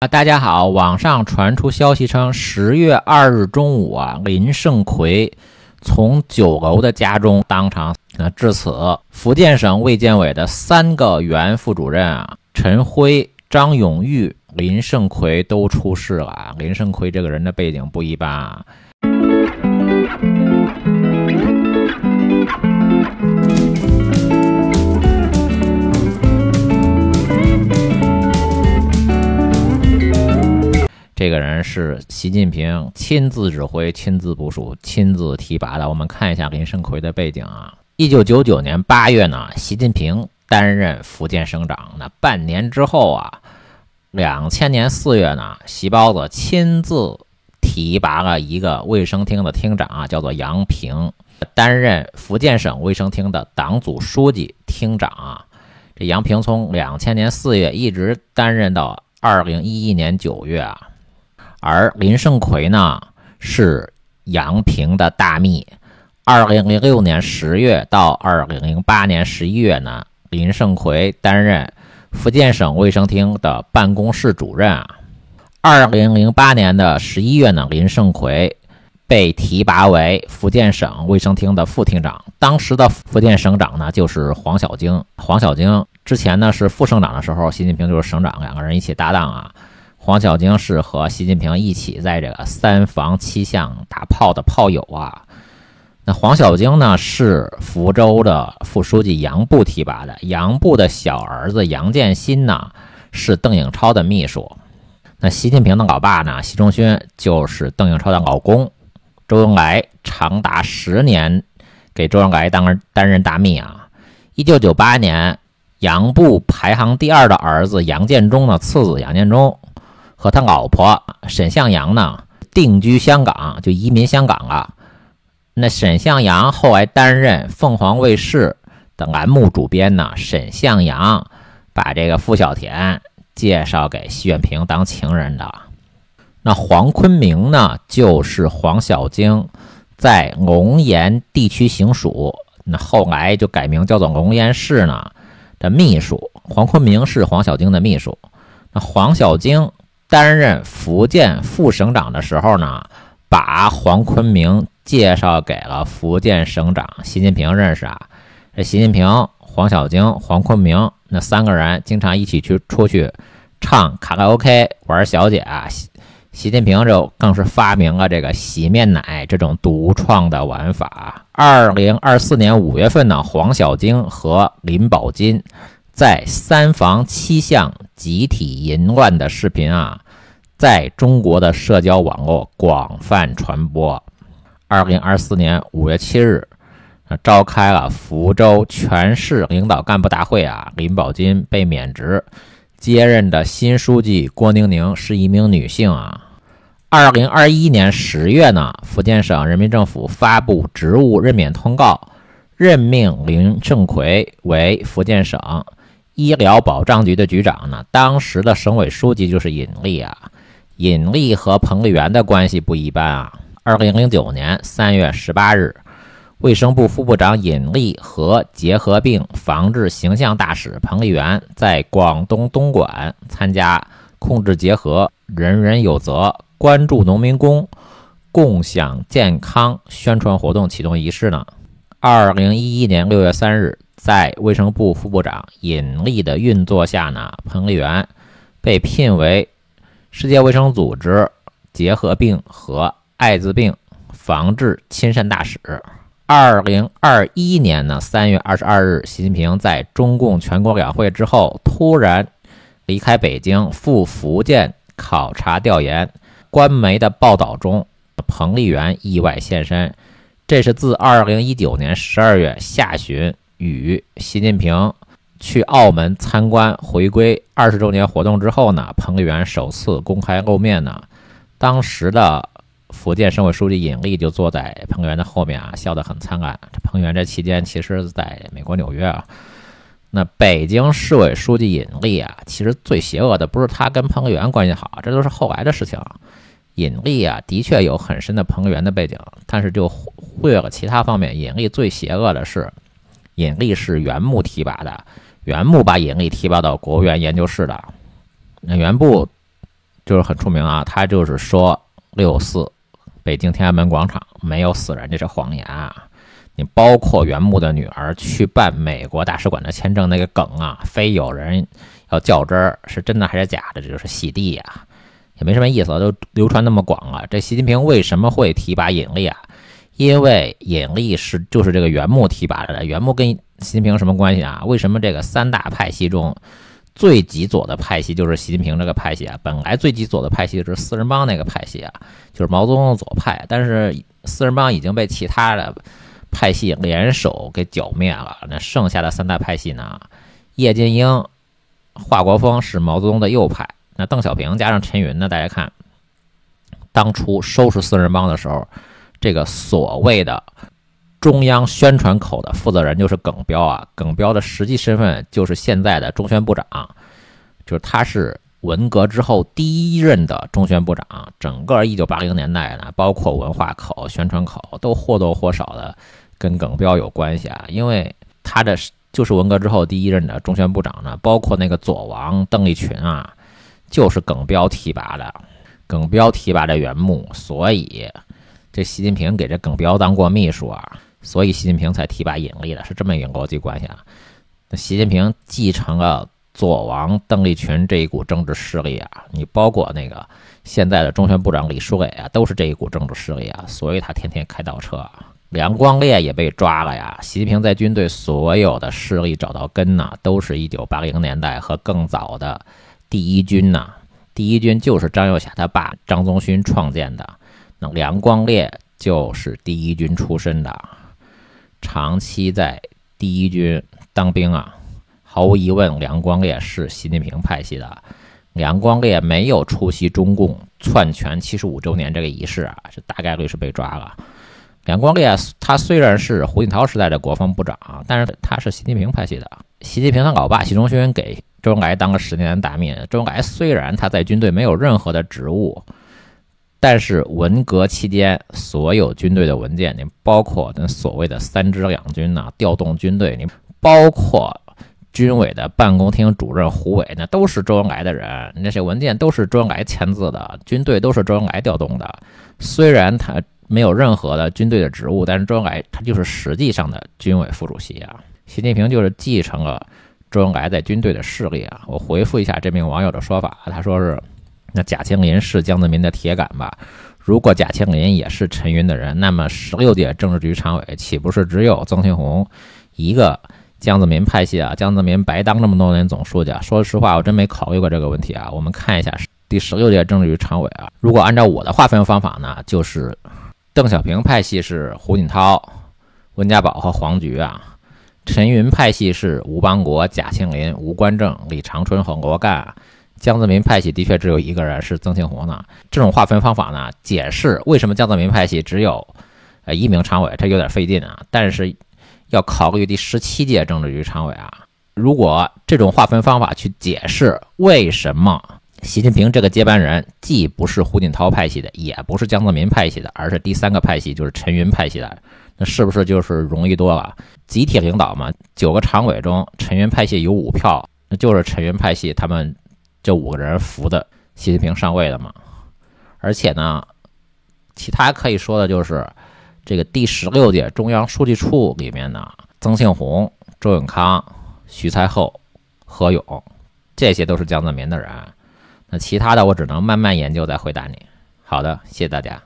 大家好，网上传出消息称，10月2日中午林胜奎从9楼的家中当场致死。福建省卫健委的3个原副主任陈辉、张永玉、林胜奎都出事了。林胜奎这个人的背景不一般这个人是习近平亲自指挥、亲自部署、亲自提拔的。我们看一下林胜奎的背景1999年8月呢，习近平担任福建省长。那半年之后2000年4月呢，习包子亲自提拔了一个卫生厅的厅长叫做杨平，担任福建省卫生厅的党组书记、厅长这杨平从2000年4月一直担任到2011年9月而林胜奎呢是杨平的大秘。2006年10月到2008年11月呢，林胜奎担任福建省卫生厅的办公室主任2008年的11月呢，林胜奎被提拔为福建省卫生厅的副厅长。当时的福建省长呢就是黄小晶。黄小晶之前呢是副省长的时候，习近平就是省长，两个人一起搭档黄小晶是和习近平一起在这个3房7巷打炮的炮友那黄小晶呢是福州的副书记杨步提拔的，杨步的小儿子杨建新呢是邓颖超的秘书。那习近平的老爸呢，习仲勋就是邓颖超的老公。周恩来长达10年给周恩来担任大秘1998年，杨步排行第2的儿子杨建忠的次子杨建忠和他老婆沈向洋呢定居香港，就移民香港那沈向洋后来担任凤凰卫视的栏目主编呢，沈向洋把这个傅小田介绍给习近平当情人的。那黄坤明呢就是黄小晶在龙岩地区行署，那后来就改名叫做龙岩市呢的秘书。黄坤明是黄小晶的秘书。那黄小晶担任福建副省长的时候呢，把黄坤明介绍给了福建省长习近平认识这习近平、黄小晶、黄坤明那3个人经常一起出去唱卡拉 OK 玩小姐习近平就更是发明了这个洗面奶这种独创的玩法。2024年5月份呢，黄小晶和林宝金在3房7巷集体淫乱的视频在中国的社交网络广泛传播。2024年5月7日召开了福州全市领导干部大会林宝金被免职，接任的新书记郭宁宁是一名女性2021年10月呢，福建省人民政府发布职务任免通告，任命林胜奎为福建省医疗保障局的局长呢。当时的省委书记就是尹力尹力和彭丽媛的关系不一般2009年3月18日，卫生部副部长尹力和结核病防治形象大使彭丽媛在广东东莞参加控制结核、人人有责、关注农民工、共享健康宣传活动启动仪式呢。2011年6月3日，在卫生部副部长尹力的运作下呢，彭丽媛被聘为世界卫生组织结核病和艾滋病防治亲善大使。2021年3月22日，习近平在中共全国两会之后突然离开北京赴福建考察调研。官媒的报道中，彭丽媛意外现身，这是自2019年12月下旬与习近平去澳门参观回归20周年活动之后呢，彭丽媛首次公开露面呢。当时的福建省委书记尹力就坐在彭丽媛的后面笑得很灿烂。彭丽媛这期间其实在美国纽约那北京市委书记尹力其实最邪恶的不是他跟彭丽媛关系好，这都是后来的事情尹力的确有很深的彭丽媛的背景，但是就忽略了其他方面。尹力最邪恶的是，尹力是袁木提拔的，袁木把尹力提拔到国务院研究室的。那袁木就是很出名啊，他就是说6.4北京天安门广场没有死人，这是谎言啊。你包括袁牧的女儿去办美国大使馆的签证那个梗啊，非有人要较真儿，是真的还是假的，这就是洗地啊，也没什么意思，都流传那么广啊。这习近平为什么会提拔尹力啊？因为尹力就是这个袁牧提拔的，袁牧跟习近平什么关系啊？为什么这个三大派系中最极左的派系就是习近平这个派系啊？本来最极左的派系是四人帮那个派系啊，就是毛泽东的左派，但是四人帮已经被其他的派系联手给剿灭了。那剩下的三大派系呢？叶剑英、华国锋是毛泽东的右派，那邓小平加上陈云呢？大家看，当初收拾四人帮的时候，这个所谓的中央宣传口的负责人就是耿彪啊。耿彪的实际身份就是现在的中宣部长，就是他是文革之后第一任的中宣部长。整个1980年代呢，包括文化口、宣传口都或多或少的跟耿彪有关系啊，因为他的就是文革之后第一任的中宣部长呢，包括那个左王邓丽群啊，就是耿彪提拔的。耿彪提拔的袁牧，所以这习近平给这耿彪当过秘书啊，所以习近平才提拔尹力的，是这么一个逻辑关系啊。那习近平继承了左王邓丽群这一股政治势力啊，你包括那个现在的中宣部长李书磊啊，都是这一股政治势力啊，所以他天天开倒车啊。梁光烈也被抓了呀。习近平在军队所有的势力找到根呢，都是1980年代和更早的第一军呢。第一军就是张幼霞他爸张宗勋创建的，那梁光烈就是第一军出身的，长期在第一军当兵啊。毫无疑问，梁光烈是习近平派系的。梁光烈没有出席中共篡权75周年这个仪式啊，这大概率是被抓了。梁光烈他虽然是胡锦涛时代的国防部长，但是他是习近平派系的。习近平他老爸习仲勋给周恩来当了10年大秘。周恩来虽然他在军队没有任何的职务，但是文革期间所有军队的文件，你包括那所谓的3支两军呐，调动军队，你包括军委的办公厅主任胡伟，那都是周恩来的人，那些文件都是周恩来签字的，军队都是周恩来调动的。虽然他没有任何的军队的职务，但是周恩来他就是实际上的军委副主席啊。习近平就是继承了周恩来在军队的势力啊。我回复一下这名网友的说法，他说是那贾庆林是江泽民的铁杆吧？如果贾庆林也是陈云的人，那么16届政治局常委岂不是只有曾庆红一个江泽民派系啊？江泽民白当这么多年总书记啊。说实话，我真没考虑过这个问题啊。我们看一下第16届政治局常委啊，如果按照我的划分方法呢，就是邓小平派系是胡锦涛、温家宝和黄菊啊。陈云派系是吴邦国、贾庆林、吴官正、李长春和罗干。江泽民派系的确只有一个人是曾庆红呢。这种划分方法呢，解释为什么江泽民派系只有1名常委，这有点费劲啊。但是要考虑第17届政治局常委啊。如果这种划分方法去解释为什么习近平这个接班人既不是胡锦涛派系的，也不是江泽民派系的，而是第3个派系就是陈云派系的，那是不是就是容易多了？集体领导嘛，9个常委中陈云派系有5票，那就是陈云派系他们这5个人扶的习近平上位的嘛。而且呢，其他可以说的就是这个第16届中央书记处里面呢，曾庆红、周永康、徐才厚、何勇，这些都是江泽民的人。那其他的我只能慢慢研究再回答你。好的，谢谢大家。